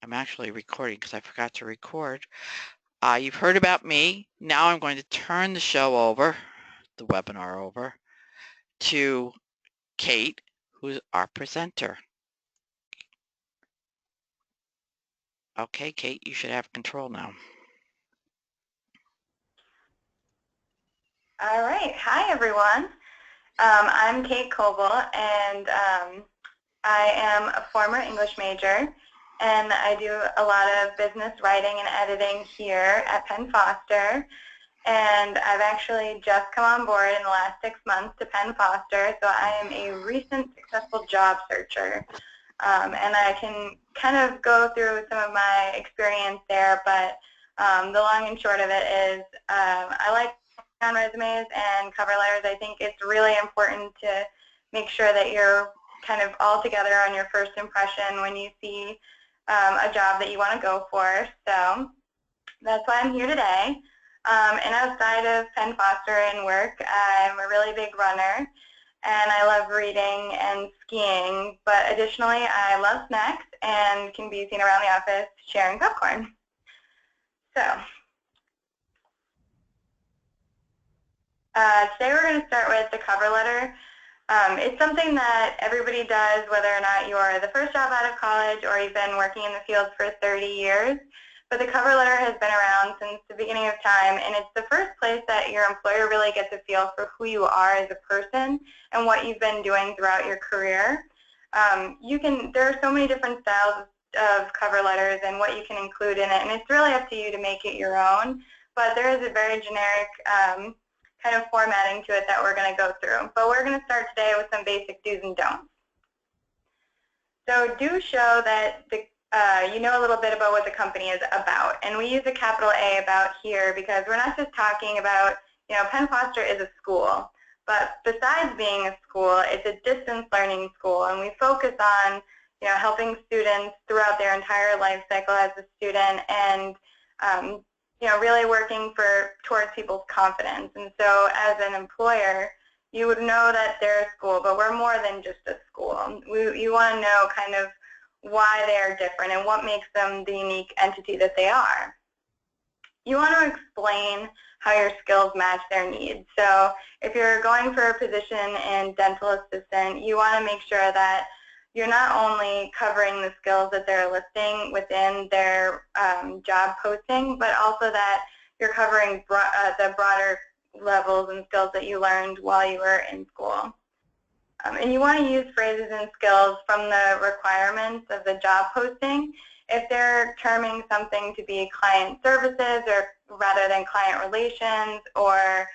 I'm actually recording because I forgot to record. You've heard about me. Now I'm going to turn the show over, the webinar over, to Kate, who's our presenter. Okay, Kate, you should have control now. All right. Hi, everyone. I'm Kate Coble, and I am a former English major, and I do a lot of business writing and editing here at Penn Foster. And I've actually just come on board in the last 6 months to Penn Foster, so I am a recent successful job searcher. And I can kind of go through some of my experience there, but the long and short of it is I like on resumes and cover letters. I think it's really important to make sure that you're kind of all together on your first impression when you see a job that you want to go for. So that's why I'm here today. And outside of Penn Foster and work, I'm a really big runner, and I love reading and skiing. But additionally, I love snacks and can be seen around the office sharing popcorn. So today we're going to start with the cover letter. It's something that everybody does, whether or not you're the first job out of college or you've been working in the field for 30 years. But the cover letter has been around since the beginning of time, and it's the first place that your employer really gets a feel for who you are as a person and what you've been doing throughout your career. There are so many different styles of cover letters and what you can include in it, and it's really up to you to make it your own. But there is a very generic kind of formatting to it that we're going to go through. But we're going to start today with some basic do's and don'ts. So do show that you know a little bit about what the company is about. And we use a capital A about here because we're not just talking about, Penn Foster is a school. But besides being a school, it's a distance learning school. And we focus on, helping students throughout their entire life cycle as a student and really working towards people's confidence. And so as an employer, you would know that they're a school, but we're more than just a school. You want to know kind of why they are different and what makes them the unique entity that they are. You want to explain how your skills match their needs. So if you're going for a position in dental assistant, you want to make sure that you're not only covering the skills that they're listing within their job posting, but also that you're covering the broader levels and skills that you learned while you were in school. And you want to use phrases and skills from the requirements of the job posting. If they're terming something to be client services or rather than client relations, or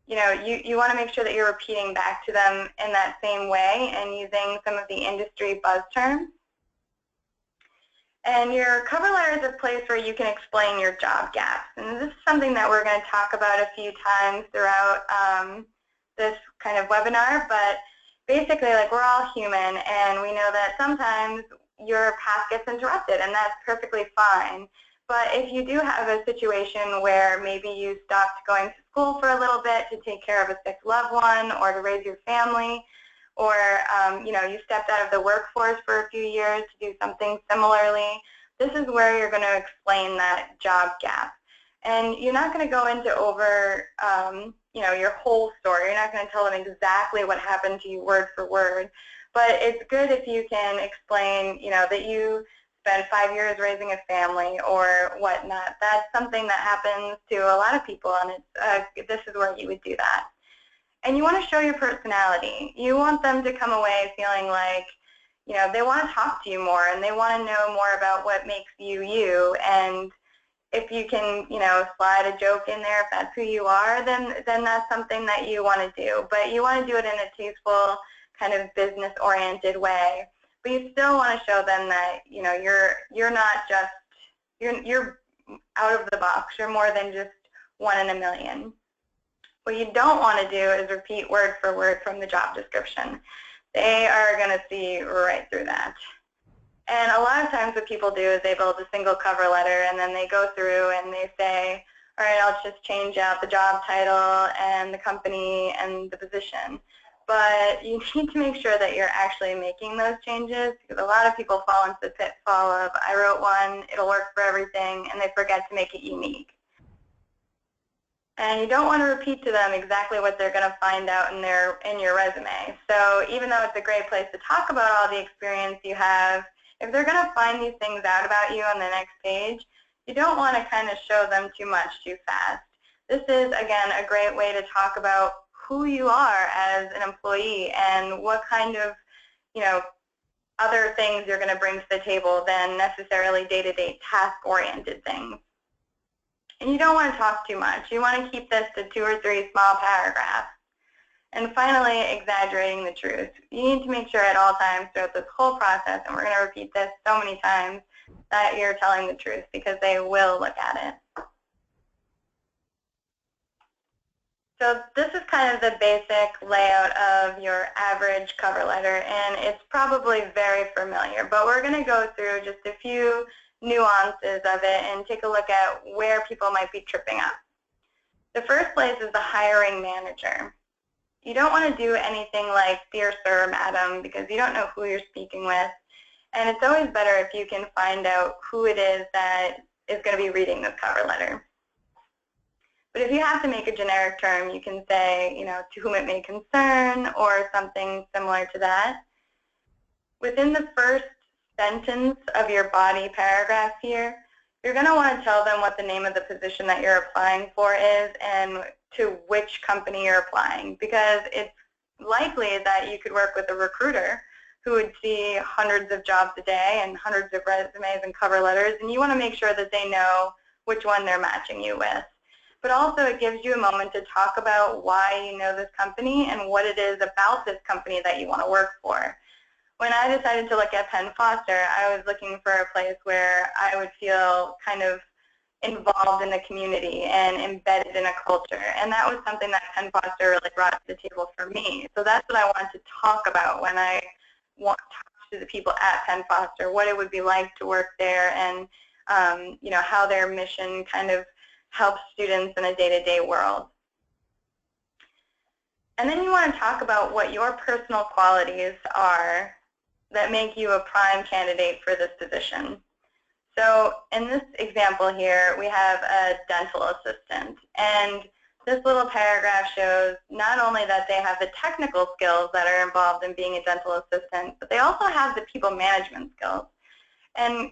you want to make sure that you're repeating back to them in that same way and using some of the industry buzz terms. And your cover letter is a place where you can explain your job gaps. And this is something that we're going to talk about a few times throughout this kind of webinar, but basically, we're all human, and we know that sometimes your path gets interrupted, and that's perfectly fine. But if you do have a situation where maybe you stopped going to school for a little bit to take care of a sick loved one or to raise your family, or you stepped out of the workforce for a few years to do something similarly, this is where you're going to explain that job gap. And you're not going to go into your whole story. You're not going to tell them exactly what happened to you word for word. But it's good if you can explain, that you spent 5 years raising a family or whatnot. That's something that happens to a lot of people, and this is where you would do that. And you want to show your personality. You want them to come away feeling like, they want to talk to you more, and they want to know more about what makes you you. And if you can, slide a joke in there, if that's who you are, then that's something that you want to do. But you want to do it in a tasteful, kind of business-oriented way. But you still want to show them that, you're not just, you're out of the box. You're more than just one in a million. What you don't want to do is repeat word for word from the job description. They are going to see right through that. And a lot of times what people do is they build a single cover letter, and then they go through and they say, all right, I'll just change out the job title and the company and the position. but you need to make sure that you're actually making those changes, because a lot of people fall into the pitfall of, I wrote one, it'll work for everything, and they forget to make it unique. And you don't want to repeat to them exactly what they're going to find out in your resume. So even though it's a great place to talk about all the experience you have, if they're going to find these things out about you on the next page, you don't want to kind of show them too much too fast. This is, again, a great way to talk about who you are as an employee and what kind of, other things you're going to bring to the table than necessarily day-to-day task-oriented things. And you don't want to talk too much. You want to keep this to 2 or 3 small paragraphs. And finally, exaggerating the truth. You need to make sure at all times throughout this whole process, and we're going to repeat this so many times, that you're telling the truth, because they will look at it. So this is kind of the basic layout of your average cover letter, and it's probably very familiar, but we're going to go through just a few nuances of it and take a look at where people might be tripping up. The first place is the hiring manager. You don't want to do anything like dear sir, madam, because you don't know who you're speaking with, and it's always better if you can find out who it is that is going to be reading this cover letter. But if you have to make a generic term, you can say, to whom it may concern, or something similar to that. Within the first sentence of your body paragraph here, you're going to want to tell them what the name of the position that you're applying for is and to which company you're applying, because it's likely that you could work with a recruiter who would see hundreds of jobs a day and hundreds of resumes and cover letters, and you want to make sure that they know which one they're matching you with. But also it gives you a moment to talk about why you know this company and what it is about this company that you want to work for. When I decided to look at Penn Foster, I was looking for a place where I would feel kind of involved in the community and embedded in a culture. And that was something that Penn Foster really brought to the table for me. So that's what I wanted to talk about when I want to talk to the people at Penn Foster, what it would be like to work there, and how their mission kind of helps students in a day-to-day world. And then you want to talk about what your personal qualities are that make you a prime candidate for this position. So in this example here, we have a dental assistant, and this little paragraph shows not only that they have the technical skills that are involved in being a dental assistant, but they also have the people management skills. And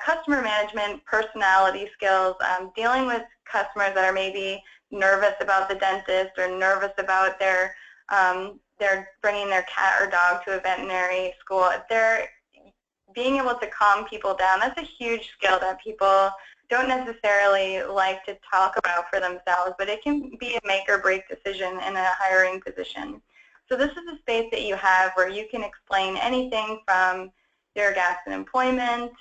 customer management, personality skills, dealing with customers that are maybe nervous about the dentist or nervous about their bringing their cat or dog to a veterinary school. They're being able to calm people down. That's a huge skill that people don't necessarily like to talk about for themselves, but it can be a make or break decision in a hiring position. So this is a space that you have where you can explain anything from your gaps in employment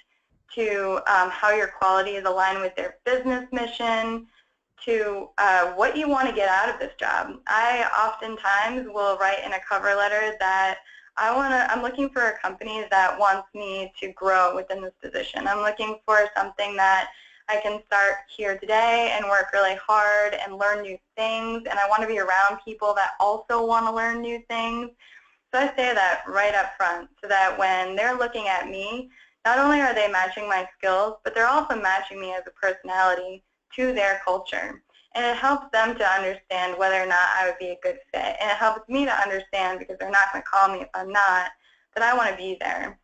to how your qualities align with their business mission, to what you want to get out of this job. I oftentimes will write in a cover letter that I'm looking for a company that wants me to grow within this position. I'm looking for something that I can start here today and work really hard and learn new things, and I want to be around people that also want to learn new things. So I say that right up front so that when they're looking at me, not only are they matching my skills, but they're also matching me as a personality to their culture. And it helps them to understand whether or not I would be a good fit. And it helps me to understand, because they're not going to call me if I'm not, that I want to be there.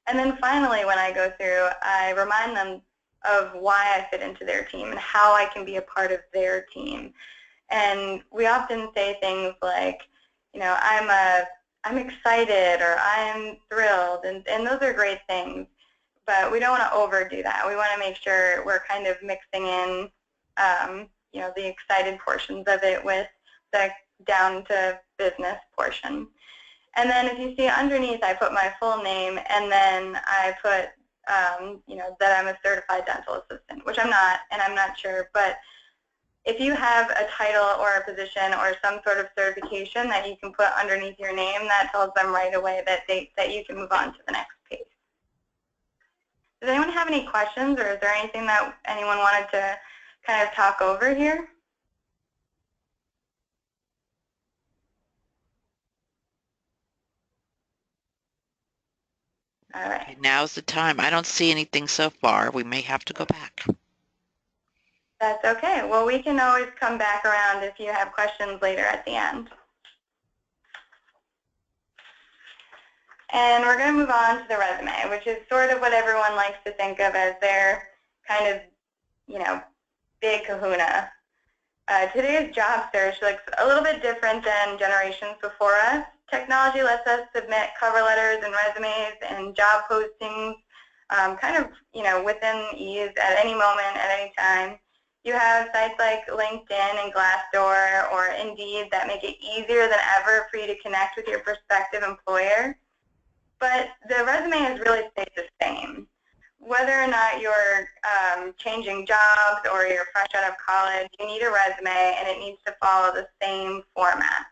And then finally, when I go through, I remind them of why I fit into their team and how I can be a part of their team. And we often say things like, I'm excited, or I'm thrilled, and those are great things. But we don't want to overdo that. We want to make sure we're kind of mixing in, the excited portions of it with the down to business portion. And then if you see underneath, I put my full name, and then I put, that I'm a certified dental assistant, which I'm not, and I'm not sure. But if you have a title or a position or some sort of certification that you can put underneath your name, that tells them right away that you can move on to the next page. Does anyone have any questions, or is there anything that anyone wanted to kind of talk over here? All right. Okay, now's the time. I don't see anything so far. We may have to go back. That's okay. Well, we can always come back around if you have questions later at the end. And we're going to move on to the resume, which is sort of what everyone likes to think of as their kind of, big kahuna. Today's job search looks a little bit different than generations before us. Technology lets us submit cover letters and resumes and job postings within ease at any moment, at any time. You have sites like LinkedIn and Glassdoor or Indeed that make it easier than ever for you to connect with your prospective employer. But the resume has really stayed the same. Whether or not you're changing jobs or you're fresh out of college, you need a resume and it needs to follow the same format.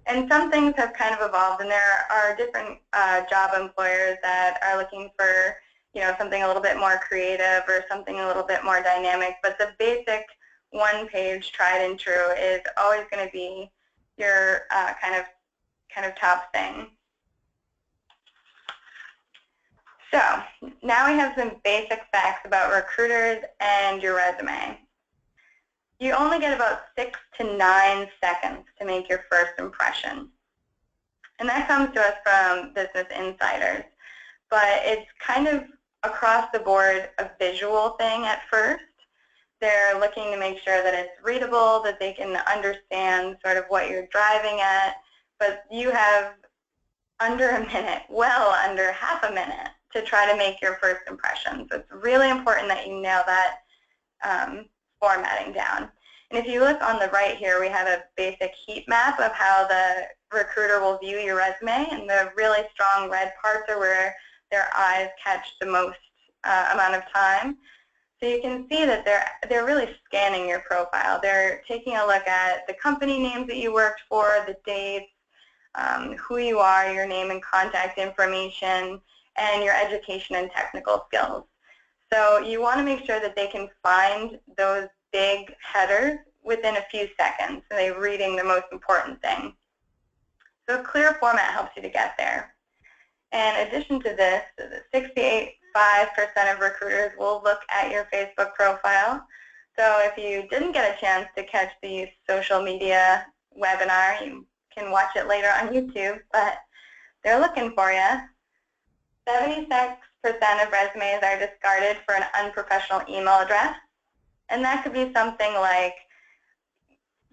And some things have kind of evolved, and there are different job employers that are looking for something a little bit more creative or something a little bit more dynamic. But the basic one-page tried and true is always going to be your kind of top thing. So now we have some basic facts about recruiters and your resume. You only get about 6 to 9 seconds to make your first impression. And that comes to us from Business Insiders. But it's kind of across the board a visual thing at first. They're looking to make sure that it's readable, that they can understand sort of what you're driving at. But you have under a minute, well under half a minute, to try to make your first impression. So it's really important that you nail that formatting down. And if you look on the right here, we have a basic heat map of how the recruiter will view your resume, and the really strong red parts are where their eyes catch the most amount of time. So you can see that they're really scanning your profile. They're taking a look at the company names that you worked for, the dates, who you are, your name and contact information, and your education and technical skills. So you want to make sure that they can find those big headers within a few seconds. So they're reading the most important thing. So a clear format helps you to get there. And in addition to this, 68.5% of recruiters will look at your Facebook profile. So if you didn't get a chance to catch the social media webinar, you can watch it later on YouTube, but they're looking for you. 76% of resumes are discarded for an unprofessional email address, and that could be something like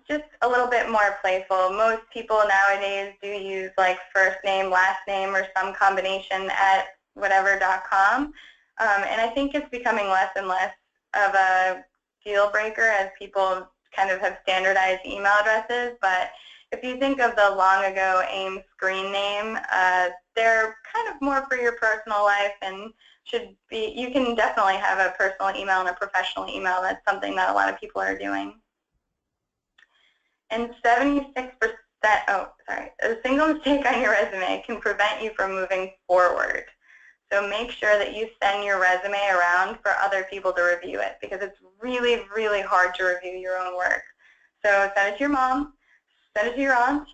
just a little bit more playful. Most people nowadays do use like first name, last name, or some combination at whatever.com, and I think it's becoming less and less of a deal breaker as people kind of have standardized email addresses. But if you think of the long ago AIM screen name, they're kind of more for your personal life and should be, you can definitely have a personal email and a professional email. That's something that a lot of people are doing. And 76%, a single mistake on your resume can prevent you from moving forward. So make sure that you send your resume around for other people to review it, because it's really, really hard to review your own work. So send it to your mom, send it to your aunt,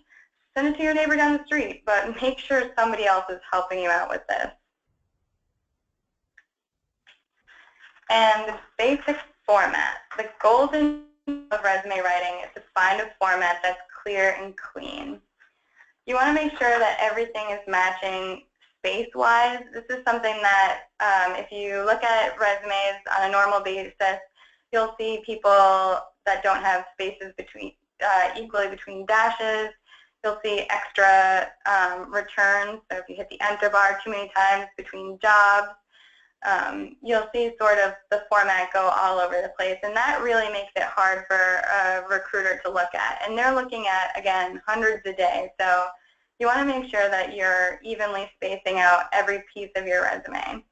send it to your neighbor down the street, but make sure somebody else is helping you out with this. And the basic format. The golden of resume writing is to find a format that's clear and clean. You want to make sure that everything is matching space-wise. This is something that if you look at resumes on a normal basis, you'll see people that don't have spaces between equally between dashes. You'll see extra returns. So if you hit the enter bar too many times between jobs, you'll see sort of the format go all over the place, and that really makes it hard for a recruiter to look at. And they're looking at, again, hundreds a day. So you want to make sure that you're evenly spacing out every piece of your resume.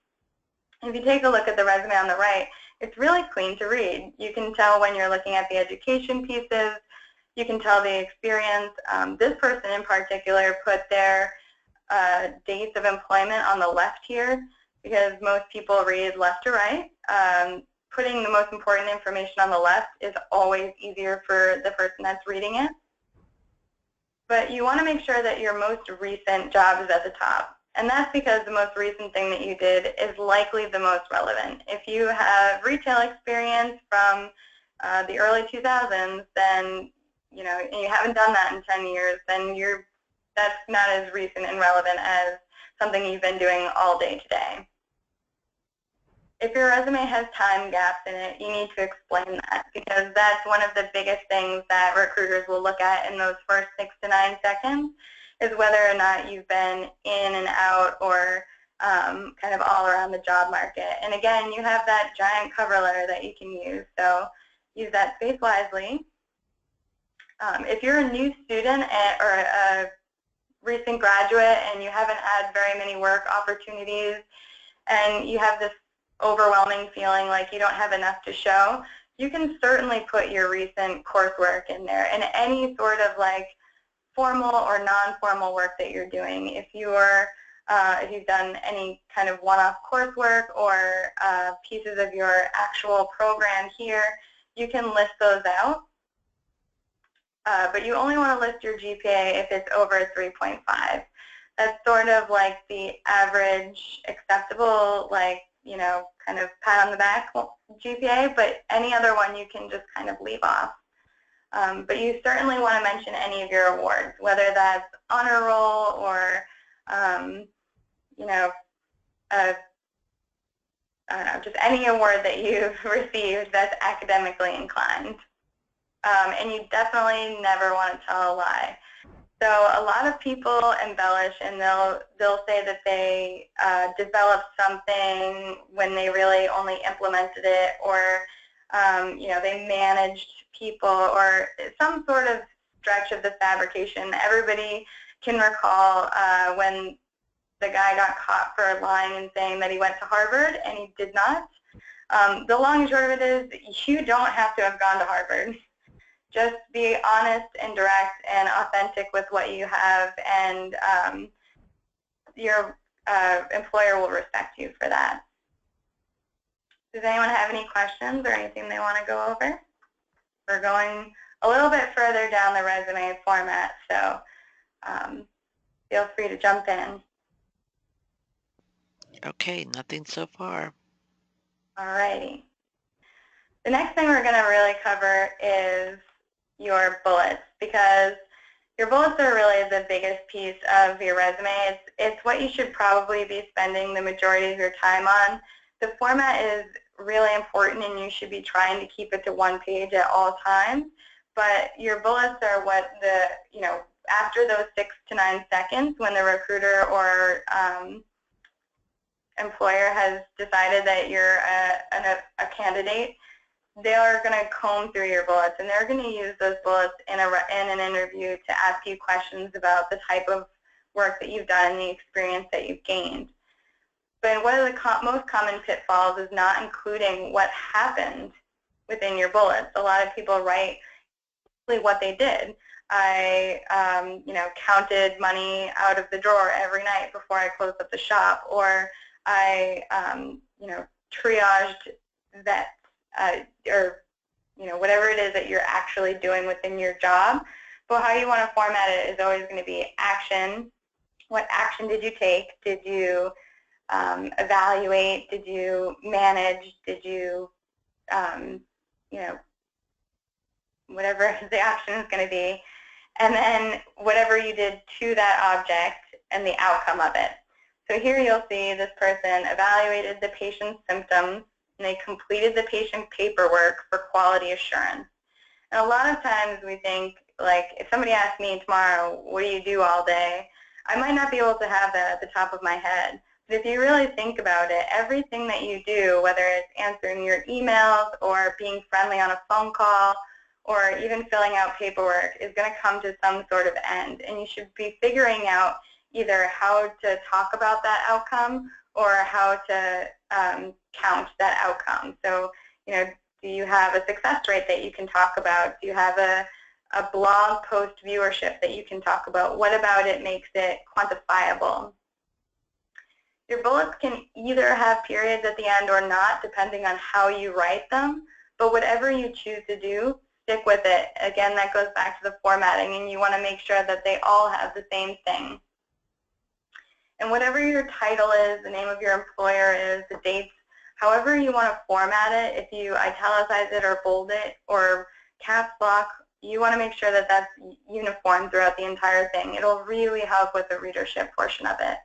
If you take a look at the resume on the right, it's really clean to read. You can tell when you're looking at the education pieces. You can tell the experience. This person in particular put their dates of employment on the left here, because most people read left to right. Putting the most important information on the left is always easier for the person that's reading it. But you want to make sure that your most recent job is at the top. And that's because the most recent thing that you did is likely the most relevant. If you have retail experience from the early 2000s, then, and you haven't done that in 10 years, then that's not as recent and relevant as something you've been doing all day today. If your resume has time gaps in it, you need to explain that, because that's one of the biggest things that recruiters will look at in those first 6 to 9 seconds, is whether or not you've been in and out or kind of all around the job market. And again, you have that giant cover letter that you can use, so use that space wisely. If you're a new student or a recent graduate and you haven't had very many work opportunities and you have this overwhelming feeling like you don't have enough to show, you can certainly put your recent coursework in there and any sort of like formal or non-formal work that you're doing. If you've done any kind of one-off coursework or pieces of your actual program here, you can list those out. But you only want to list your GPA if it's over a 3.5. That's sort of like the average acceptable, like, kind of pat on the back GPA, but any other one you can just kind of leave off. But you certainly want to mention any of your awards, whether that's honor roll or, I don't know, just any award that you've received that's academically inclined. And you definitely never want to tell a lie. So a lot of people embellish, and they'll say that they developed something when they really only implemented it, or they managed people, or some sort of stretch of the fabrication. Everybody can recall when the guy got caught for lying and saying that he went to Harvard, and he did not. The long and short of it is, you don't have to have gone to Harvard. Just be honest and direct and authentic with what you have, and your employer will respect you for that. Does anyone have any questions or anything they want to go over? We're going a little bit further down the resume format, so feel free to jump in. Okay, nothing so far. All righty. The next thing we're going to really cover is your bullets, because your bullets are really the biggest piece of your resume. It's what you should probably be spending the majority of your time on. The format is really important, and you should be trying to keep it to one page at all times. But your bullets are what after those 6 to 9 seconds, when the recruiter or employer has decided that you're a candidate, they are going to comb through your bullets, and they're going to use those bullets in an interview to ask you questions about the type of work that you've done and the experience that you've gained. But one of the most common pitfalls is not including what happened within your bullets. A lot of people write what they did. I counted money out of the drawer every night before I closed up the shop, or I triaged vets. Or whatever it is that you're actually doing within your job. But how you want to format it is always going to be action. What action did you take? Did you evaluate? Did you manage? Did you, whatever the action is going to be. And then whatever you did to that object and the outcome of it. So here you'll see this person evaluated the patient's symptoms, and they completed the patient paperwork for quality assurance. And a lot of times we think, like, if somebody asked me tomorrow, what do you do all day? I might not be able to have that at the top of my head. But if you really think about it, everything that you do, whether it's answering your emails or being friendly on a phone call or even filling out paperwork, is going to come to some sort of end. And you should be figuring out either how to talk about that outcome or how to count that outcome. So, do you have a success rate that you can talk about? Do you have a blog post viewership that you can talk about? What about it makes it quantifiable? Your bullets can either have periods at the end or not, depending on how you write them. But whatever you choose to do, stick with it. Again, that goes back to the formatting, and you want to make sure that they all have the same thing. And whatever your title is, the name of your employer is, the dates, however you want to format it, if you italicize it or bold it or caps lock, you want to make sure that that's uniform throughout the entire thing. It'll really help with the readership portion of it.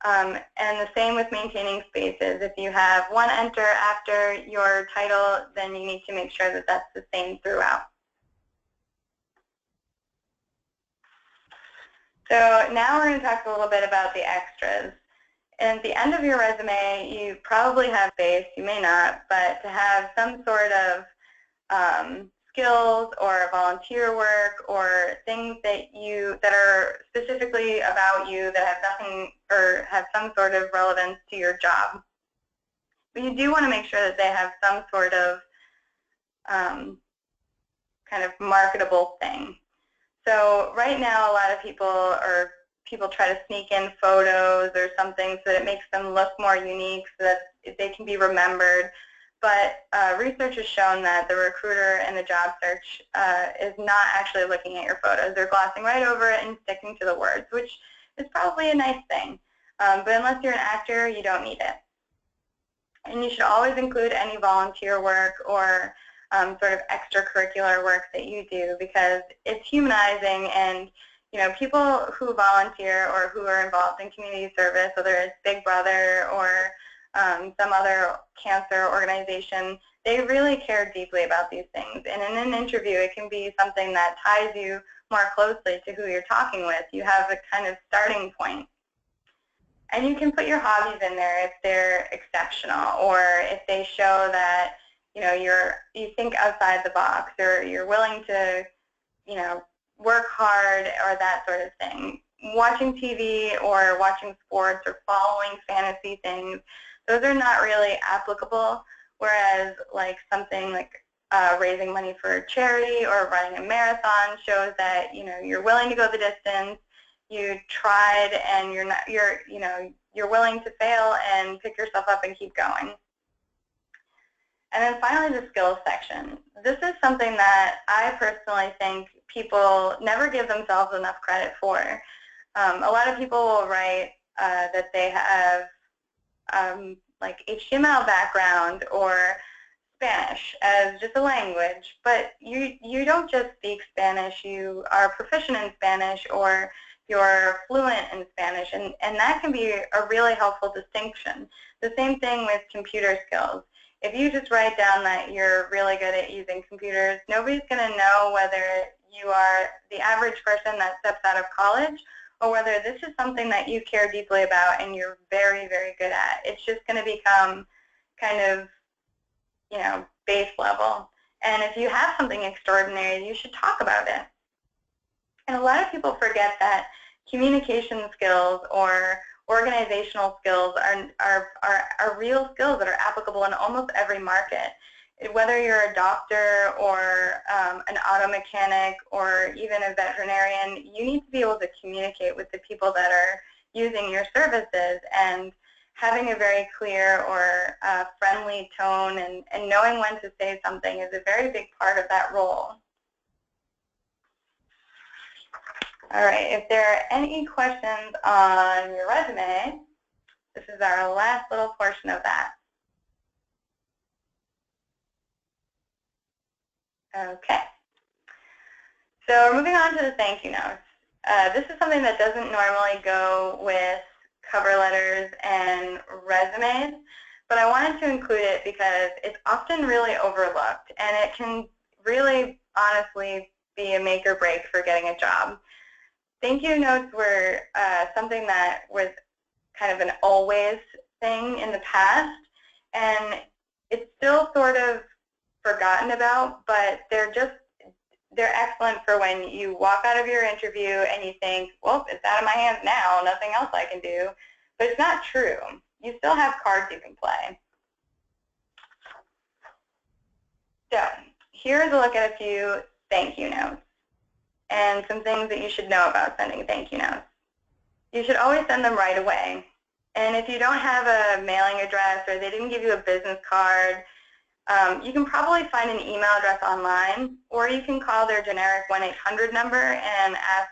And the same with maintaining spaces. If you have one enter after your title, then you need to make sure that that's the same throughout. So now we're going to talk a little bit about the extras. And at the end of your resume, you probably have space, you may not, but to have some sort of skills or volunteer work or things that are specifically about you that have nothing or have some sort of relevance to your job. But you do want to make sure that they have some sort of kind of marketable thing. So right now a lot of people try to sneak in photos or something so that it makes them look more unique so that they can be remembered. But research has shown that the recruiter in the job search is not actually looking at your photos. They're glossing right over it and sticking to the words, which is probably a nice thing. But unless you're an actor, you don't need it. And you should always include any volunteer work or sort of extracurricular work that you do, because it's humanizing. And people who volunteer or who are involved in community service, whether it's Big Brother or some other cancer organization, they really care deeply about these things. And in an interview, it can be something that ties you more closely to who you're talking with. You have a kind of starting point. And you can put your hobbies in there if they're exceptional, or if they show that you think outside the box, or you're willing to work hard, or that sort of thing. Watching TV or watching sports or following fantasy things, those are not really applicable, whereas like something like raising money for a charity or running a marathon shows that you're willing to go the distance, you tried, and you're willing to fail and pick yourself up and keep going. And then finally, the skills section. This is something that I personally think people never give themselves enough credit for. A lot of people will write that they have like HTML background or Spanish as just a language, but you don't just speak Spanish, you are proficient in Spanish, or you're fluent in Spanish, and that can be a really helpful distinction. The same thing with computer skills. If you just write down that you're really good at using computers, nobody's going to know whether you are the average person that steps out of college or whether this is something that you care deeply about and you're very, very good at. It's just going to become kind of, base level. And if you have something extraordinary, you should talk about it. And a lot of people forget that communication skills or organizational skills are real skills that are applicable in almost every market. Whether you're a doctor or an auto mechanic or even a veterinarian, you need to be able to communicate with the people that are using your services, and having a very clear or friendly tone and knowing when to say something is a very big part of that role. All right, if there are any questions on your resume, this is our last little portion of that. Okay. So we're moving on to the thank you notes. This is something that doesn't normally go with cover letters and resumes, but I wanted to include it because it's often really overlooked, and it can really honestly be a make or break for getting a job. Thank you notes were something that was kind of an always thing in the past, and it's still sort of forgotten about, but they're excellent for when you walk out of your interview and you think, well, it's out of my hands now, nothing else I can do. But it's not true. You still have cards you can play. So here's a look at a few thank you notes and some things that you should know about sending thank you notes. You should always send them right away. And if you don't have a mailing address or they didn't give you a business card, you can probably find an email address online, or you can call their generic 1-800 number and ask,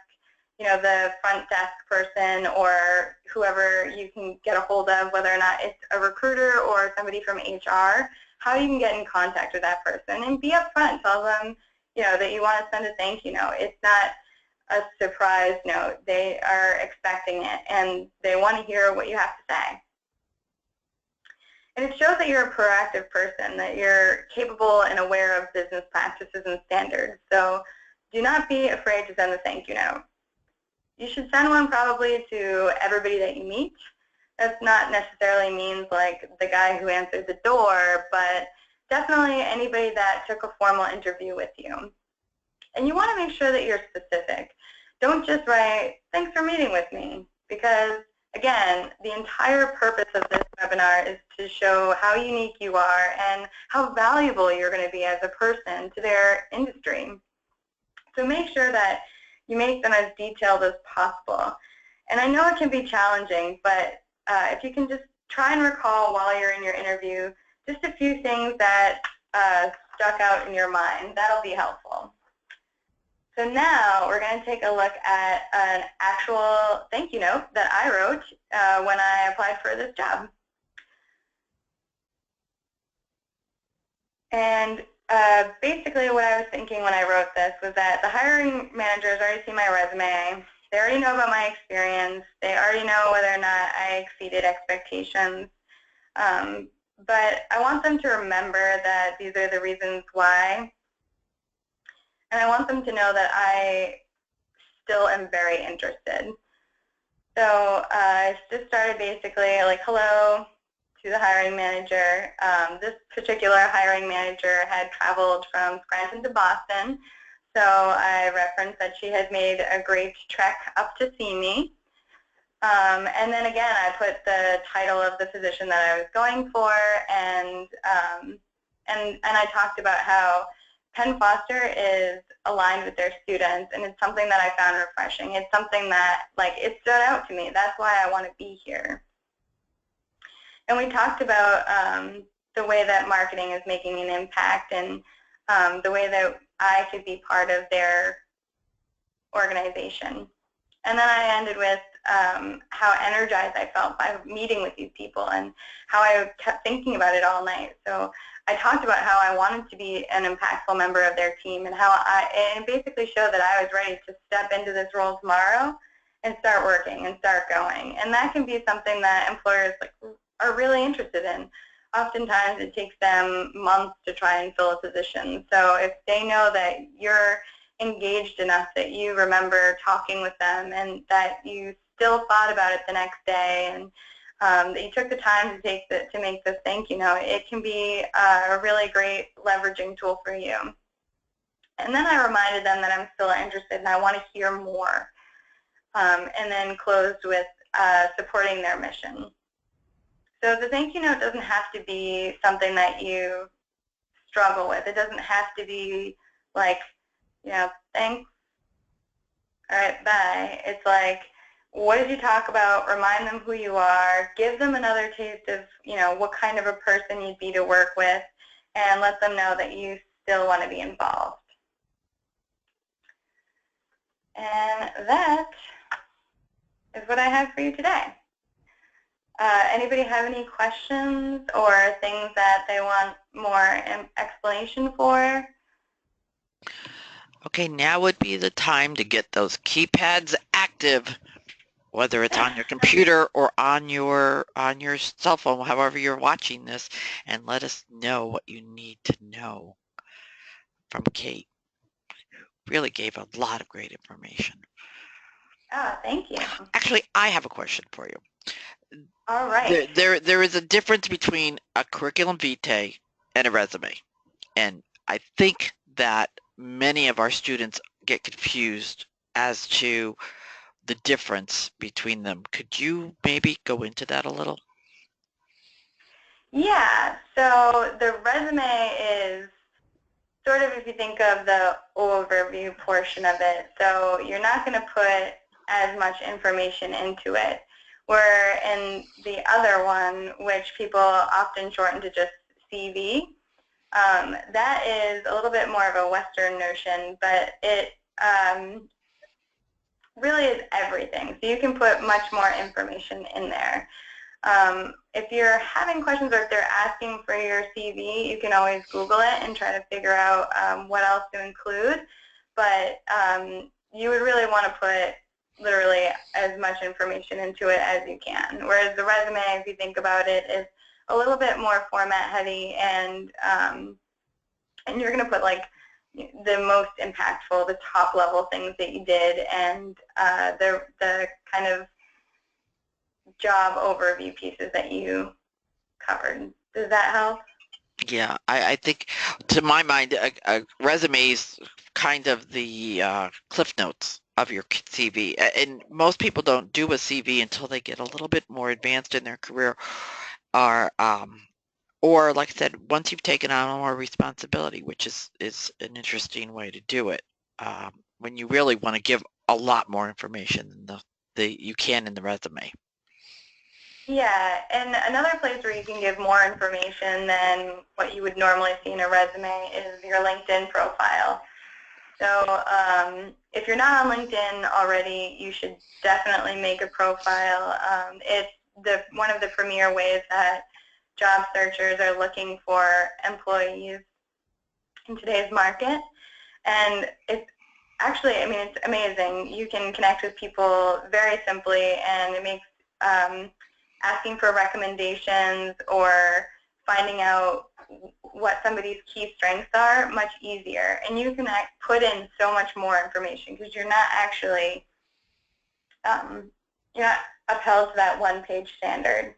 the front desk person or whoever you can get a hold of, whether or not it's a recruiter or somebody from HR, how you can get in contact with that person and be upfront. Tell them, that you want to send a thank you note. It's not a surprise note. They are expecting it, and they want to hear what you have to say. And it shows that you're a proactive person, that you're capable and aware of business practices and standards. So do not be afraid to send a thank you note. You should send one probably to everybody that you meet. That's not necessarily means like the guy who answered the door, but definitely anybody that took a formal interview with you. And you want to make sure that you're specific. Don't just write, thanks for meeting with me, because again, the entire purpose of this webinar is to show how unique you are and how valuable you're going to be as a person to their industry. So make sure that you make them as detailed as possible. And I know it can be challenging, but if you can just try and recall while you're in your interview just a few things that stuck out in your mind, that'll be helpful. So now we're going to take a look at an actual thank you note that I wrote when I applied for this job. And basically what I was thinking when I wrote this was that the hiring managers already see my resume. They already know about my experience. They already know whether or not I exceeded expectations. But I want them to remember that these are the reasons why. And I want them to know that I still am very interested. So I just started basically like, hello to the hiring manager. This particular hiring manager had traveled from Scranton to Boston. So I referenced that she had made a great trek up to see me. And then again, I put the title of the position that I was going for, and I talked about how Penn Foster is aligned with their students, and it's something that I found refreshing. It's something that, like, it stood out to me. That's why I want to be here. And we talked about the way that marketing is making an impact, and the way that I could be part of their organization. And then I ended with how energized I felt by meeting with these people and how I kept thinking about it all night. So I talked about how I wanted to be an impactful member of their team, and how it basically showed that I was ready to step into this role tomorrow and start working and start going. And that can be something that employers are really interested in. Oftentimes it takes them months to try and fill a position. So if they know that you're engaged enough, that you remember talking with them, and that you still thought about it the next day, and that you took the time to make this thank you note, it can be a really great leveraging tool for you. And then I reminded them that I'm still interested and I want to hear more, and then closed with supporting their mission. So the thank you note doesn't have to be something that you struggle with. It doesn't have to be like, thanks, all right, bye. It's like, what did you talk about? Remind them who you are. Give them another taste of, what kind of a person you'd be to work with, and let them know that you still want to be involved. And that is what I have for you today. Anybody have any questions or things that they want more explanation for? Okay, now would be the time to get those keypads active, whether it's on your computer or on your cell phone, however you're watching this, and let us know what you need to know from Kate. Really gave a lot of great information. Oh, thank you. Actually, I have a question for you. All right. There is a difference between a curriculum vitae and a resume, and I think that many of our students get confused as to the difference between them. Could you maybe go into that a little? Yeah, so the resume is sort of, if you think of the overview portion of it, so you're not going to put as much information into it. Where in the other one, which people often shorten to just CV, that is a little bit more of a Western notion, but really is everything. So you can put much more information in there. If you're having questions or if they're asking for your CV, you can always Google it and try to figure out what else to include. But you would really want to put literally as much information into it as you can. Whereas the resume, if you think about it, is a little bit more format heavy, and you're going to put like the most impactful, the top level things that you did, and the kind of job overview pieces that you covered. Does that help? Yeah, I think, to my mind, a resume is kind of the cliff notes of your CV. And most people don't do a CV until they get a little bit more advanced in their career, or or like I said, once you've taken on more responsibility, which is an interesting way to do it. When you really want to give a lot more information than the you can in the resume. Yeah, and another place where you can give more information than what you would normally see in a resume is your LinkedIn profile. So if you're not on LinkedIn already, you should definitely make a profile. It's one of the premier ways that job searchers are looking for employees in today's market. And it's actually, I mean, it's amazing. You can connect with people very simply, and it makes asking for recommendations or finding out what somebody's key strengths are much easier. And you can put in so much more information because you're not actually you're not upheld to that one-page standard.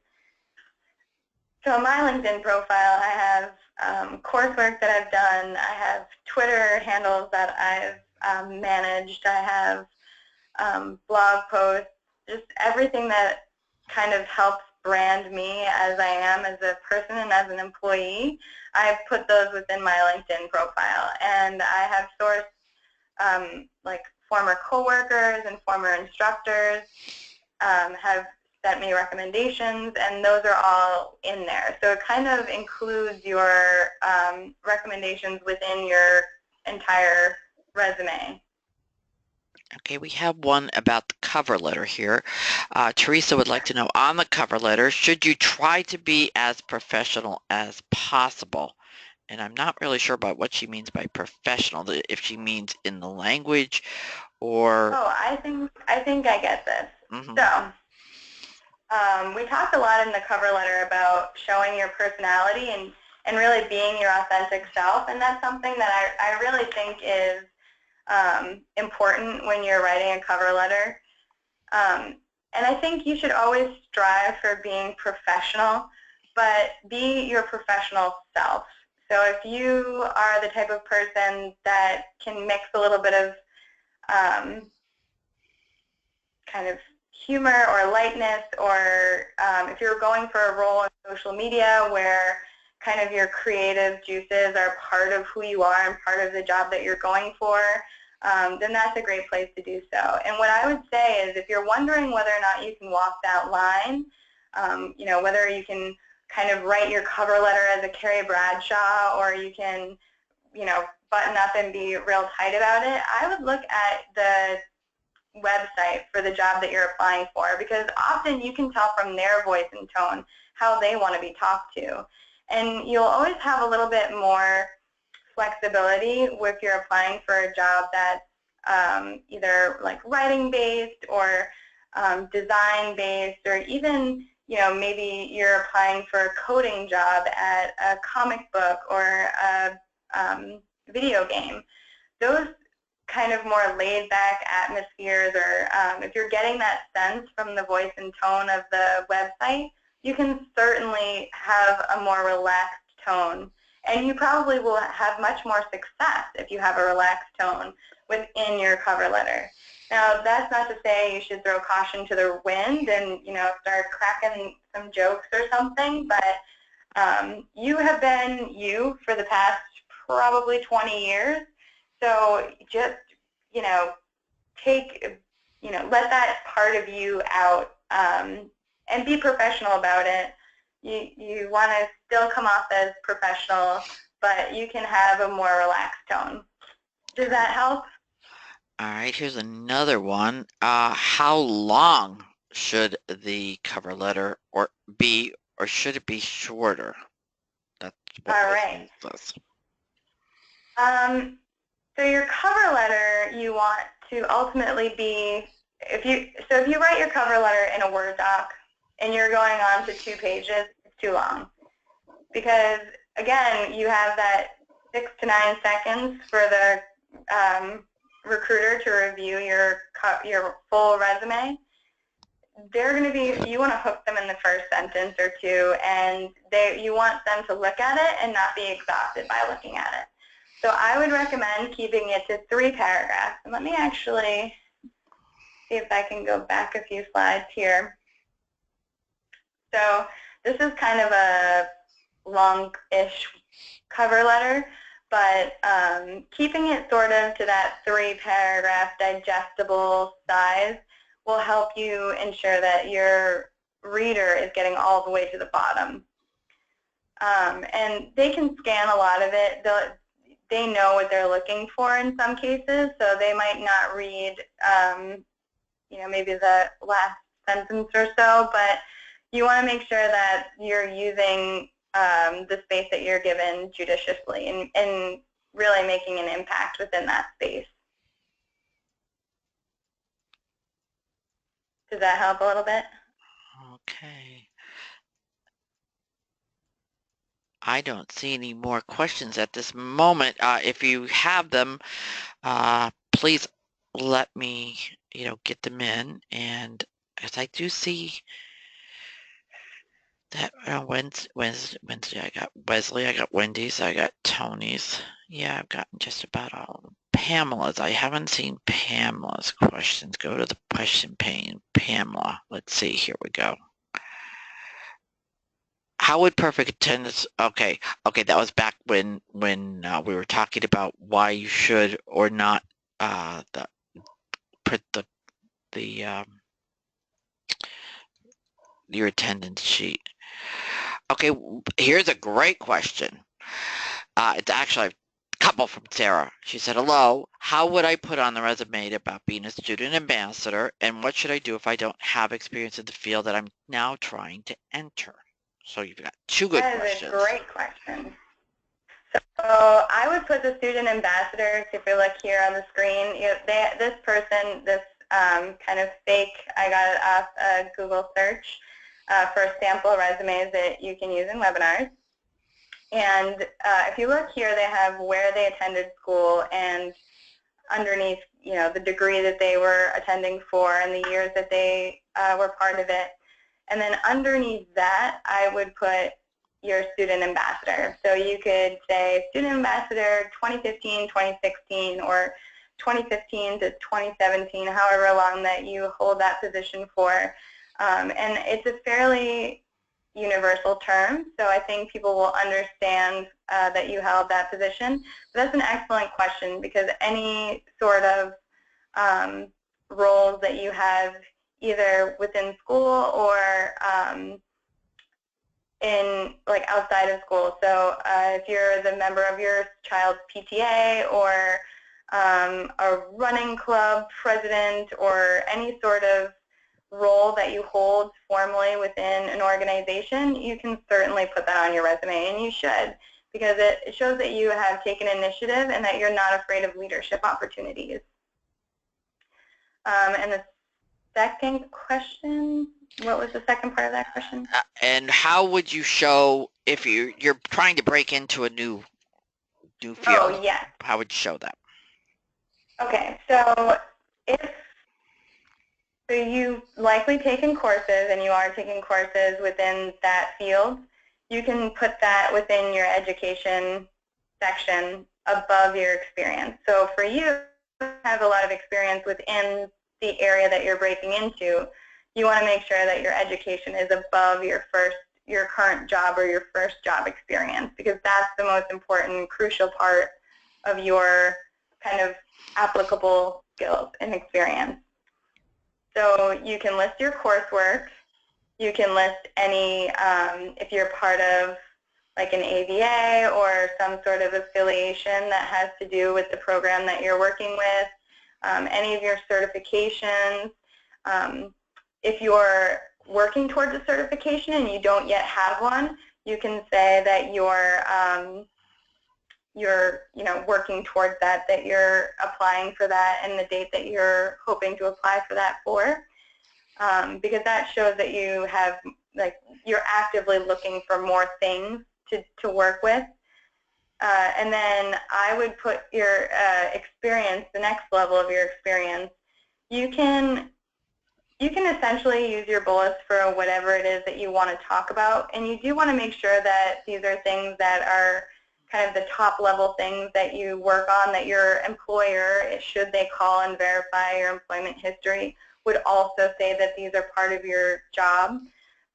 So in my LinkedIn profile, I have coursework that I've done. I have Twitter handles that I've managed. I have blog posts, just everything that kind of helps brand me as I am as a person and as an employee. I've put those within my LinkedIn profile, and I have sourced like former coworkers and former instructors have sent me recommendations, and those are all in there. So it kind of includes your recommendations within your entire resume. Okay, we have one about the cover letter here. Teresa would like to know, on the cover letter, should you try to be as professional as possible? And I'm not really sure about what she means by professional, if she means in the language or... Oh, I think I get this. Mhm. So we talked a lot in the cover letter about showing your personality and really being your authentic self, and that's something that I really think is important when you're writing a cover letter. And I think you should always strive for being professional, but be your professional self. So if you are the type of person that can mix a little bit of kind of humor or lightness, or if you're going for a role in social media where kind of your creative juices are part of who you are and part of the job that you're going for, then that's a great place to do so. And what I would say is, if you're wondering whether or not you can walk that line, you know, whether you can kind of write your cover letter as a Carrie Bradshaw, or you can, you know, button up and be real tight about it, I would look at the website for the job that you're applying for, because often you can tell from their voice and tone how they want to be talked to. And you'll always have a little bit more flexibility if you're applying for a job that's either like writing based or design based, or even, you know, maybe you're applying for a coding job at a comic book or a video game. Those kind of more laid back atmospheres, or if you're getting that sense from the voice and tone of the website, you can certainly have a more relaxed tone. And you probably will have much more success if you have a relaxed tone within your cover letter. Now, that's not to say you should throw caution to the wind and, you know, start cracking some jokes or something, but you have been you for the past probably 20 years. So just, you know, let that part of you out, and be professional about it. You want to still come off as professional, but you can have a more relaxed tone. Does that help? All right, here's another one. How long should the cover letter be, or should it be shorter? That's what All this right. one says. So your cover letter, you want to ultimately be, if you write your cover letter in a Word doc and you're going on to 2 pages, it's too long. Because again, you have that 6 to 9 seconds for the recruiter to review your full resume. They're going to be, you want to hook them in the first sentence or 2, and you want them to look at it and not be exhausted by looking at it. So I would recommend keeping it to 3 paragraphs. And let me actually see if I can go back a few slides here. So this is kind of a long-ish cover letter, but keeping it sort of to that 3-paragraph digestible size will help you ensure that your reader is getting all the way to the bottom. And they can scan a lot of it. They know what they're looking for in some cases, so they might not read, maybe the last sentence or so, but you want to make sure that you're using the space that you're given judiciously and really making an impact within that space. Does that help a little bit? Okay. I don't see any more questions at this moment. If you have them, please let me, get them in. And as I do see that Wednesday, I got Wesley, I got Wendy's, I got Tony's. Yeah, I've gotten just about all of them. Pamela's. I haven't seen Pamela's questions. Go to the question pane. Pamela. Let's see. Here we go. How would perfect attendance? Okay, that was back when we were talking about why you should or not print your attendance sheet. Okay, here's a great question. It's actually a couple from Sarah. She said, "Hello, how would I put on the resume about being a student ambassador, and what should I do if I don't have experience in the field that I'm now trying to enter?" So you've got 2 good That is a questions. great question. So I would put the student ambassadors, if you look here on the screen, this person, this kind of fake, I got it off a Google search for sample resumes that you can use in webinars. And if you look here, they have where they attended school and underneath, the degree that they were attending for and the years that they were part of it. And then underneath that, I would put your student ambassador. So you could say student ambassador 2015, 2016, or 2015 to 2017, however long that you hold that position for. And it's a fairly universal term, so I think people will understand that you held that position. But that's an excellent question, because any sort of roles that you have either within school or outside of school. So if you're the member of your child's PTA or a running club president or any sort of role that you hold formally within an organization, you can certainly put that on your resume, and you should, because it shows that you have taken initiative and that you're not afraid of leadership opportunities. And the second question, what was the second part of that question? And how would you show if you're trying to break into a new field? Oh, yes. How would you show that? Okay, so you've likely taken courses, and you are taking courses within that field. You can put that within your education section above your experience. So for you have a lot of experience within the area that you're breaking into, you want to make sure that your education is above your current job or your first job experience, because that's the most important, crucial part of your kind of applicable skills and experience. So you can list your coursework. You can list any, if you're part of like an AVA or some sort of affiliation that has to do with the program that you're working with. any of your certifications. If you're working towards a certification and you don't yet have one, you can say that you're working towards that, that you're applying for that, and the date that you're hoping to apply for that for, because that shows that you have, like, you're actively looking for more things to work with. And then I would put your experience, the next level of your experience. You can essentially use your bullets for whatever it is that you want to talk about, and you do want to make sure that these are things that are kind of the top level things that you work on, that your employer, should they call and verify your employment history, would also say that these are part of your job.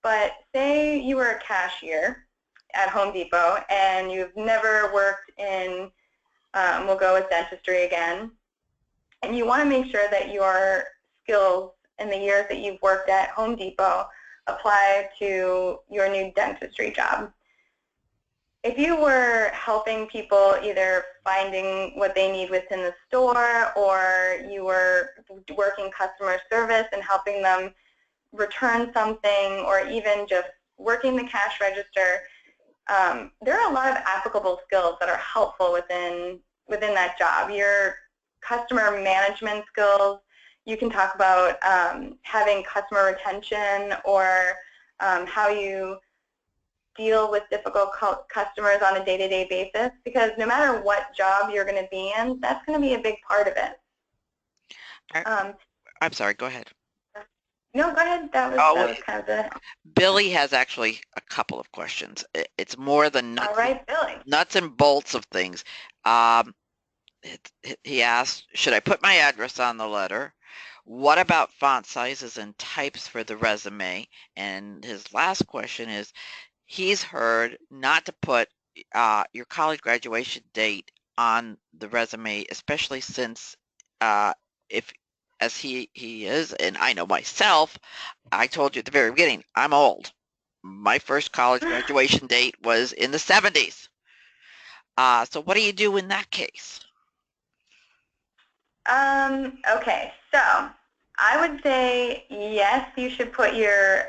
But say you were a cashier at Home Depot and you've never worked in, we'll go with dentistry again, and you want to make sure that your skills in the years that you've worked at Home Depot apply to your new dentistry job. If you were helping people either finding what they need within the store, or you were working customer service and helping them return something, or even just working the cash register, there are a lot of applicable skills that are helpful within that job. Your customer management skills, you can talk about having customer retention, or how you deal with difficult customers on a day-to-day basis, because no matter what job you're going to be in, that's going to be a big part of it. I'm sorry, go ahead. No, go ahead. That was kind of the... Billy has actually a couple of questions. It's more than nuts, all right, Billy. Nuts and bolts of things. He asked, should I put my address on the letter? What about font sizes and types for the resume? And his last question is, he's heard not to put your college graduation date on the resume, especially since if, as he is, and I know myself, I told you at the very beginning, I'm old. My first college graduation date was in the 70s. So what do you do in that case? Okay, so I would say yes, you should put your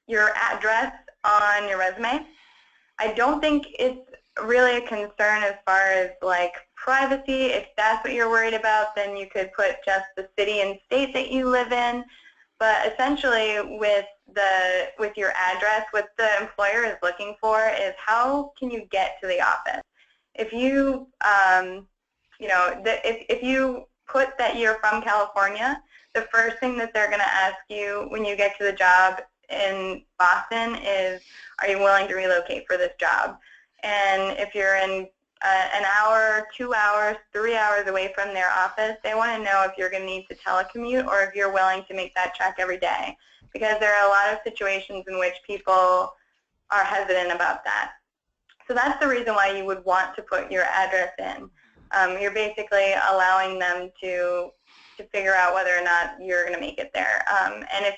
address on your resume. I don't think it's really a concern as far as like privacy. If that's what you're worried about, then you could put just the city and state that you live in. But essentially, with your address, what the employer is looking for is how can you get to the office. If you if you put that you're from California, the first thing that they're going to ask you when you get to the job in Boston is, are you willing to relocate for this job? And if you're in an hour, 2 hours, 3 hours away from their office, they want to know if you're going to need to telecommute or if you're willing to make that trek every day, because there are a lot of situations in which people are hesitant about that. So that's the reason why you would want to put your address in. You're basically allowing them to figure out whether or not you're going to make it there. And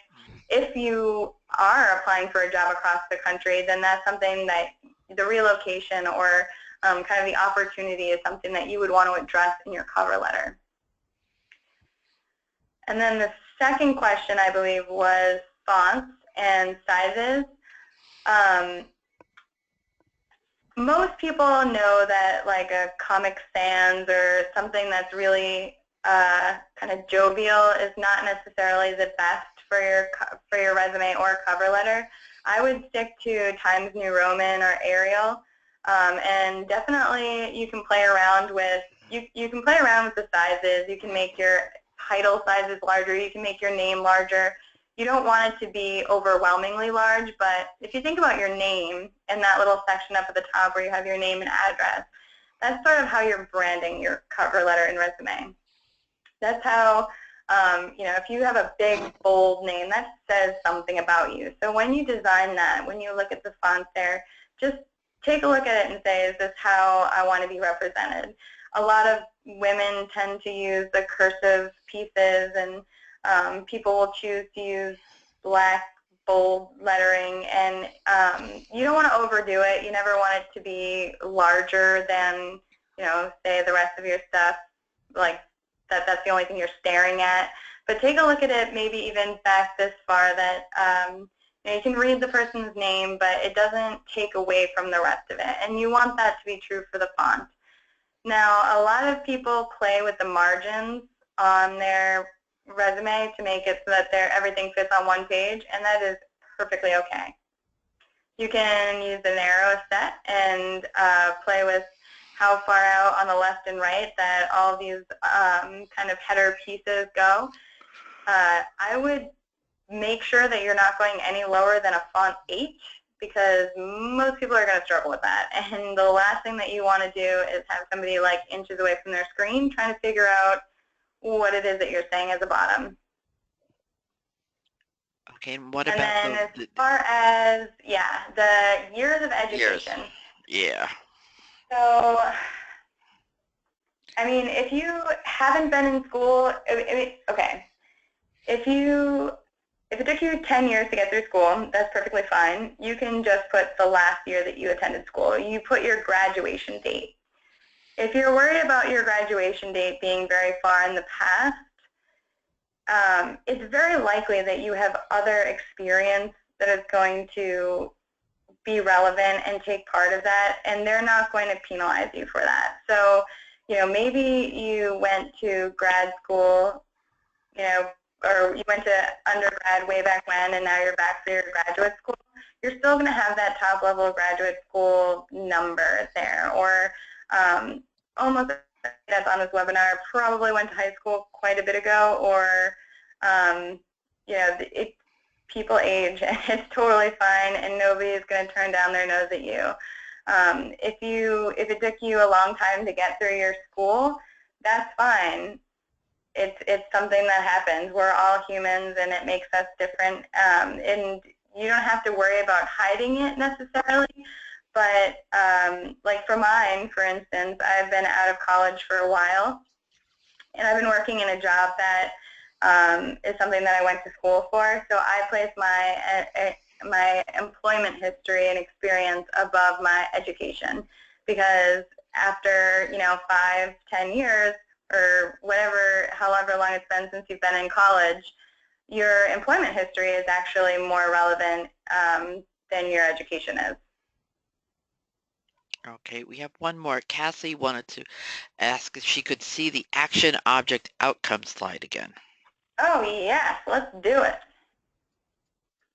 if you are applying for a job across the country, then that's something that the relocation or kind of the opportunity is something that you would want to address in your cover letter. And then the second question, I believe, was fonts and sizes. Most people know that like a Comic Sans or something that's really kind of jovial is not necessarily the best for your resume or cover letter. I would stick to Times New Roman or Arial, and definitely you can play around with the sizes. You can make your title sizes larger. You can make your name larger. You don't want it to be overwhelmingly large, but if you think about your name and that little section up at the top where you have your name and address, that's sort of how you're branding your cover letter and resume. That's how, if you have a big, bold name, that says something about you. So when you design that, when you look at the font there, just take a look at it and say, is this how I want to be represented? A lot of women tend to use the cursive pieces, and people will choose to use black, bold lettering, and you don't want to overdo it. You never want it to be larger than, say, the rest of your stuff, like that's the only thing you're staring at. But take a look at it maybe even back this far that you can read the person's name, but it doesn't take away from the rest of it. And you want that to be true for the font. Now, a lot of people play with the margins on their resume to make it so that everything fits on one page, and that is perfectly okay. You can use the narrow set and play with how far out on the left and right that all these kind of header pieces go. I would make sure that you're not going any lower than a font H, because most people are going to struggle with that. And the last thing that you want to do is have somebody like inches away from their screen trying to figure out what it is that you're saying at the bottom. Okay, and what And about then as far as, yeah, the years of education. Yeah. So, I mean, if you haven't been in school, okay, if it took you 10 years to get through school, that's perfectly fine. You can just put the last year that you attended school. You put your graduation date. If you're worried about your graduation date being very far in the past, it's very likely that you have other experience that is going to be relevant and take part of that, and they're not going to penalize you for that. So, maybe you went to grad school, or you went to undergrad way back when, and now you're back for your graduate school. You're still going to have that top level graduate school number there, or almost that's on this webinar probably went to high school quite a bit ago, or people age, and it's totally fine, and nobody is going to turn down their nose at you. If it took you a long time to get through your school, that's fine. It's something that happens. We're all humans, and it makes us different. And you don't have to worry about hiding it necessarily. But like for mine, for instance, I've been out of college for a while, and I've been working in a job that is something that I went to school for. So I place my employment history and experience above my education, because after 5, 10 years, or however long it's been since you've been in college, your employment history is actually more relevant than your education is. Okay, we have one more. Cassie wanted to ask if she could see the action object outcome slide again. Oh, yes, let's do it.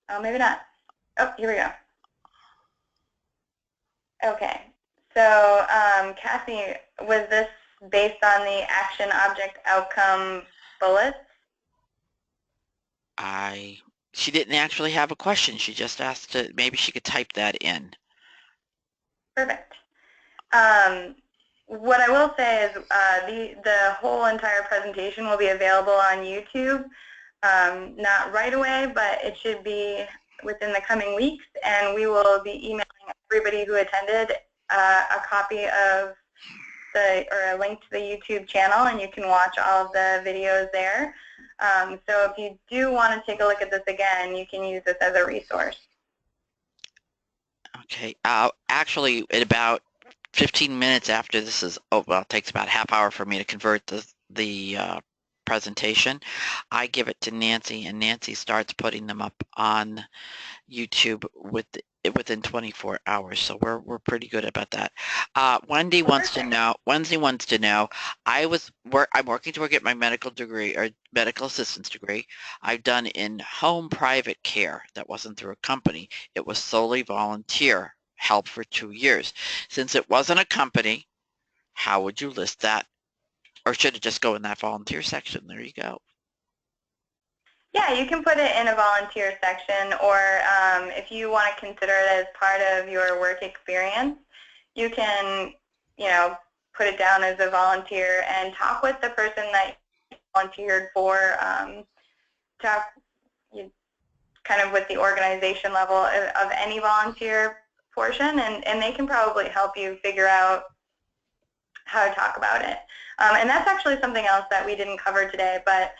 Oh, maybe not. Oh, here we go. Okay, so Cassie, was this based on the action object outcome bullets? She didn't actually have a question. She just asked maybe she could type that in. Perfect. What I will say is the whole entire presentation will be available on YouTube, not right away, but it should be within the coming weeks, and we will be emailing everybody who attended a copy of or a link to the YouTube channel, and you can watch all of the videos there. So if you do want to take a look at this again, you can use this as a resource. Okay. Actually, in about 15 minutes after this is, it takes about a half hour for me to convert the presentation. I give it to Nancy, and Nancy starts putting them up on YouTube within 24 hours. So we're pretty good about that. Wendy wants to know. I'm working to get my medical degree or medical assistance degree. I've done in-home private care. That wasn't through a company. It was solely volunteer help for 2 years. Since it wasn't a company, how would you list that? Or should it just go in that volunteer section? There you go. Yeah, you can put it in a volunteer section, or if you want to consider it as part of your work experience, you can, put it down as a volunteer and talk with the person that you volunteered for, kind of with the organization level of any volunteer portion, and they can probably help you figure out how to talk about it. And that's actually something else that we didn't cover today, but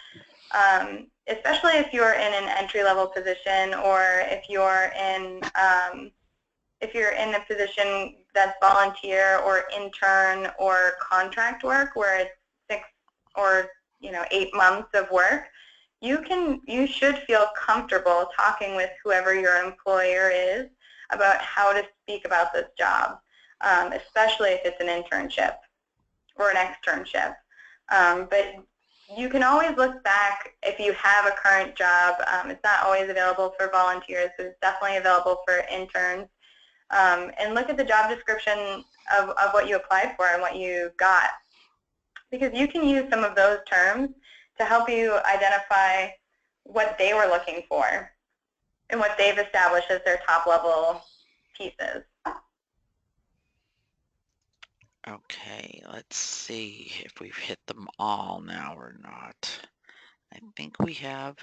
especially if you're in an entry-level position, or if you're in a position that's volunteer or intern or contract work, where it's 6 or 8 months of work, you should feel comfortable talking with whoever your employer is about how to speak about this job, especially if it's an internship or an externship. But you can always look back if you have a current job. It's not always available for volunteers, but it's definitely available for interns. And look at the job description of what you applied for and what you got, because you can use some of those terms to help you identify what they were looking for and what they've established as their top level pieces. Okay, let's see if we've hit them all now or not. I think we have.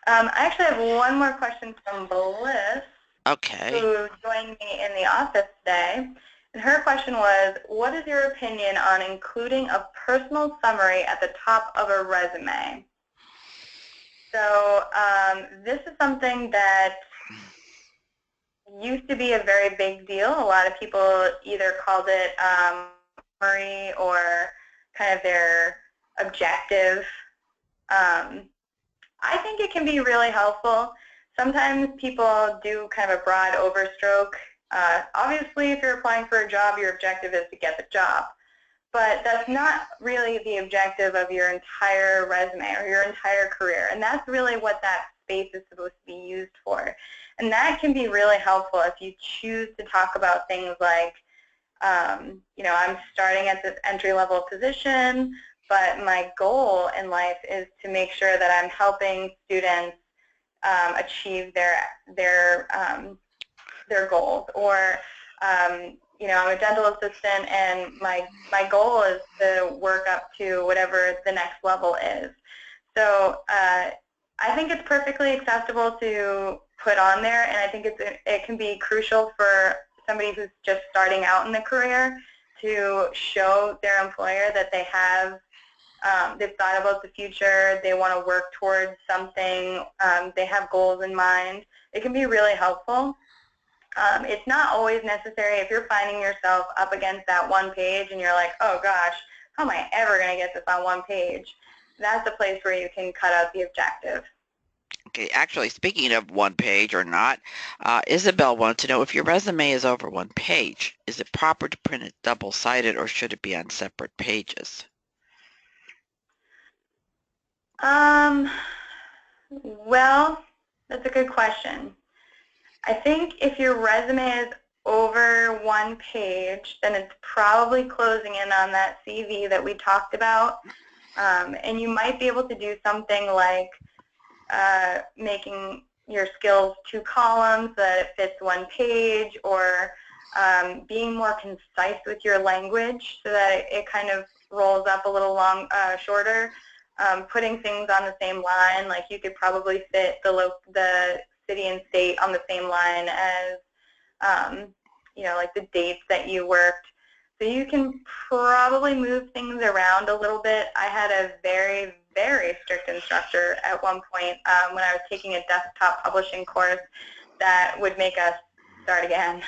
I actually have one more question from Bliss, Okay. who joined me in the office today. And her question was, what is your opinion on including a personal summary at the top of a resume? So this is something that used to be a very big deal. A lot of people either called it summary or kind of their objective. I think it can be really helpful. Sometimes people do kind of a broad overstroke. Obviously, if you're applying for a job, your objective is to get the job. But that's not really the objective of your entire resume or your entire career. And that's really what that space is supposed to be used for. And that can be really helpful if you choose to talk about things like, I'm starting at this entry-level position, but my goal in life is to make sure that I'm helping students achieve their goals. Or I'm a dental assistant, and my goal is to work up to whatever the next level is. So I think it's perfectly acceptable to put on there, and I think it can be crucial for somebody who's just starting out in the career to show their employer that they have they've thought about the future, they want to work towards something, they have goals in mind. It can be really helpful. It's not always necessary. If you're finding yourself up against that one page and you're like, oh gosh, how am I ever going to get this on one page? That's a place where you can cut out the objective. Okay, actually, speaking of one page or not, Isabel wants to know if your resume is over one page, is it proper to print it double-sided or should it be on separate pages? Well, that's a good question. I think if your resume is over one page, then it's probably closing in on that CV that we talked about. And you might be able to do something like making your skills 2 columns so that it fits one page, or being more concise with your language so that it kind of rolls up a little shorter. Putting things on the same line, like you could probably fit the city and state on the same line as, like the dates that you worked. So you can probably move things around a little bit. I had a very, very strict instructor at one point when I was taking a desktop publishing course that would make us start again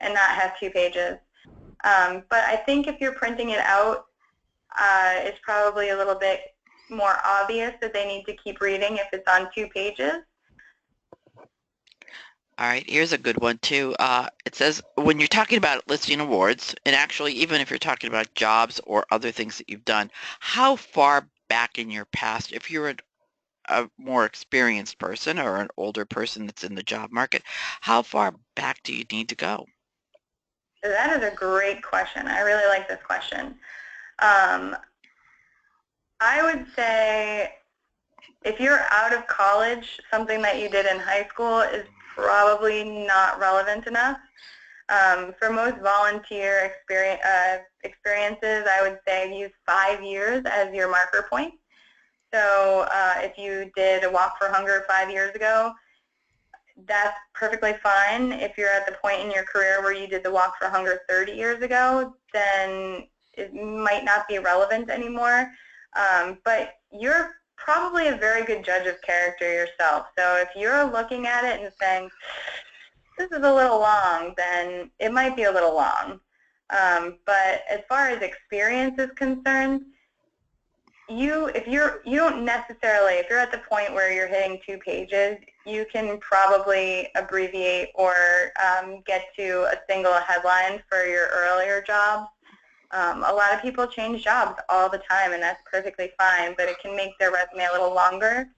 and not have 2 pages. But I think if you're printing it out, it's probably a little bit more obvious that they need to keep reading if it's on 2 pages. All right, here's a good one too. It says, when you're talking about listing awards, and actually even if you're talking about jobs or other things that you've done, how far back in your past, if you're a more experienced person or an older person that's in the job market, how far back do you need to go? That is a great question. I really like this question. I would say if you're out of college, something that you did in high school is probably not relevant enough. For most volunteer experiences, I would say use 5 years as your marker point. So if you did a Walk for Hunger 5 years ago, that's perfectly fine. If you're at the point in your career where you did the Walk for Hunger 30 years ago, then it might not be relevant anymore. But you're probably a very good judge of character yourself. So if you're looking at it and saying, this is a little long, then it might be a little long. But as far as experience is concerned, you don't necessarily, if you're at the point where you're hitting 2 pages, you can probably abbreviate or get to a single headline for your earlier jobs. A lot of people change jobs all the time, and that's perfectly fine, but it can make their resume a little longer.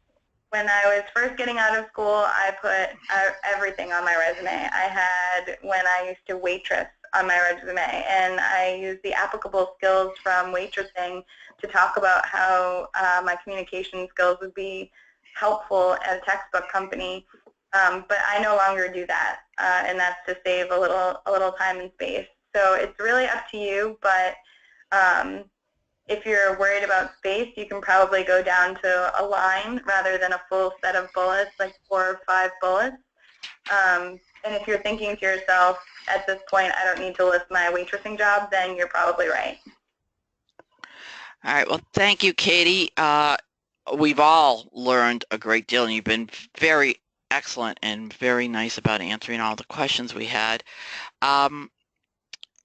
When I was first getting out of school, I put everything on my resume. I had when I used to waitress on my resume, and I used the applicable skills from waitressing to talk about how my communication skills would be helpful at a textbook company. But I no longer do that, and that's to save a little time and space. So it's really up to you, but if you're worried about space, you can probably go down to a line rather than a full set of bullets, like 4 or 5 bullets. And if you're thinking to yourself, at this point, I don't need to list my waitressing job, then you're probably right. All right. Well, thank you, Katie. We've all learned a great deal, and you've been very excellent and very nice about answering all the questions we had.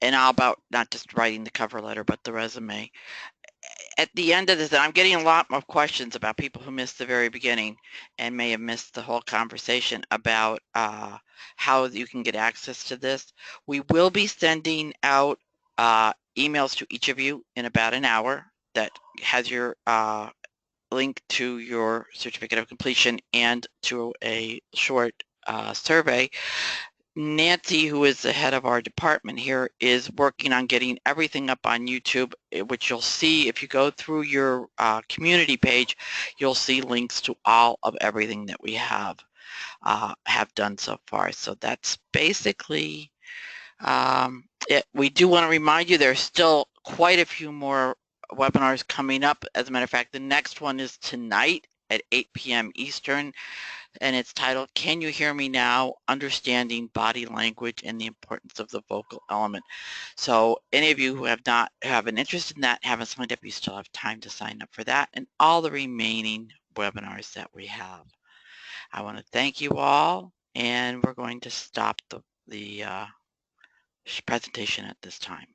And all about not just writing the cover letter, but the resume. At the end of this, I'm getting a lot more questions about people who missed the very beginning and may have missed the whole conversation about how you can get access to this. We will be sending out emails to each of you in about an hour that has your link to your certificate of completion and to a short survey. Nancy, who is the head of our department here, is working on getting everything up on YouTube, which you'll see if you go through your community page, you'll see links to all of everything that we have done so far. So that's basically it. We do want to remind you there's still quite a few more webinars coming up. As a matter of fact, the next one is tonight at 8 p.m. Eastern, and it's titled, Can You Hear Me Now? Understanding Body Language and the Importance of the Vocal Element. So any of you who have an interest in that, haven't signed up, you still have time to sign up for that and all the remaining webinars that we have. I want to thank you all, and we're going to stop the presentation at this time.